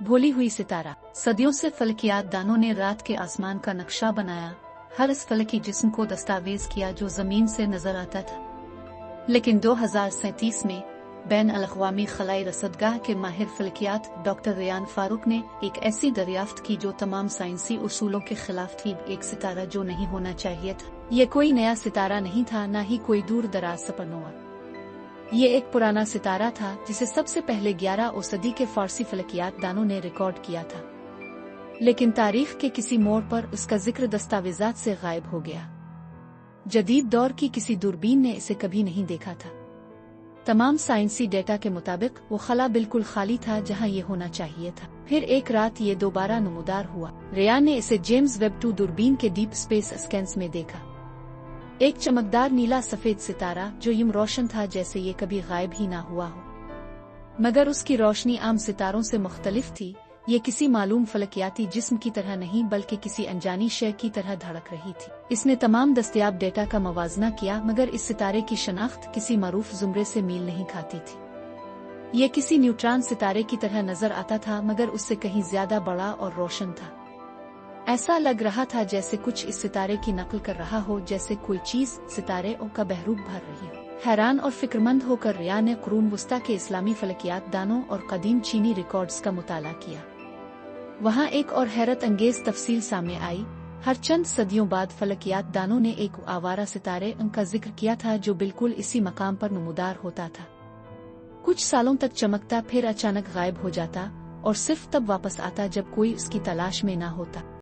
भोली हुई सितारा। सदियों से फलकियात दानों ने रात के आसमान का नक्शा बनाया, हर इस फलकी जिस्म को दस्तावेज किया जो जमीन से नजर आता था। लेकिन 2037 में बैन अल-अक़वामी खलाई रसदगाह के माहिर फलकियात डॉक्टर रेयान फारूक ने एक ऐसी दरियाफ्त की जो तमाम साइंसी उसूलों के खिलाफ थी। एक सितारा जो नहीं होना चाहिए था। ये कोई नया सितारा नहीं था, न ही कोई दूर दराज सपनों। ये एक पुराना सितारा था जिसे सबसे पहले 11वीं सदी के फारसी फलकियात दानों ने रिकॉर्ड किया था, लेकिन तारीख के किसी मोड़ पर उसका जिक्र दस्तावेजात से गायब हो गया। जदीद दौर की किसी दूरबीन ने इसे कभी नहीं देखा था। तमाम साइंसी डेटा के मुताबिक वो खला बिल्कुल खाली था जहां ये होना चाहिए था। फिर एक रात ये दोबारा नमूदार हुआ। रेयान ने इसे जेम्स वेब 2 दूरबीन के डीप स्पेस स्कैन्स में देखा। एक चमकदार नीला सफेद सितारा जो यूं रोशन था जैसे ये कभी गायब ही ना हुआ हो, मगर उसकी रोशनी आम सितारों से मुख्तलिफ थी। ये किसी मालूम फलकियाती जिस्म की तरह नहीं बल्कि किसी अनजानी शय की तरह धड़क रही थी। इसने तमाम दस्तयाब डेटा का मवाजना किया, मगर इस सितारे की शनाख्त किसी मारूफ जुमरे से मेल नहीं खाती थी। ये किसी न्यूट्रॉन सितारे की तरह नजर आता था, मगर उससे कहीं ज्यादा बड़ा और रोशन था। ऐसा लग रहा था जैसे कुछ इस सितारे की नकल कर रहा हो, जैसे कोई चीज सितारे का बहरूप भर रही हो। हैरान और फिक्रमंद होकर रेयान ने कुरून वस्ता के इस्लामी फलकियात दानों और कदीम चीनी रिकॉर्ड्स का मुताला किया। वहाँ एक और हैरत अंगेज तफसील सामने आई। हर चंद सदियों बाद फलकियात दानों ने एक आवारा सितारे का जिक्र किया था जो बिल्कुल इसी मकाम पर नमूदार होता था। कुछ सालों तक चमकता, फिर अचानक गायब हो जाता और सिर्फ तब वापस आता जब कोई उसकी तलाश में ना होता।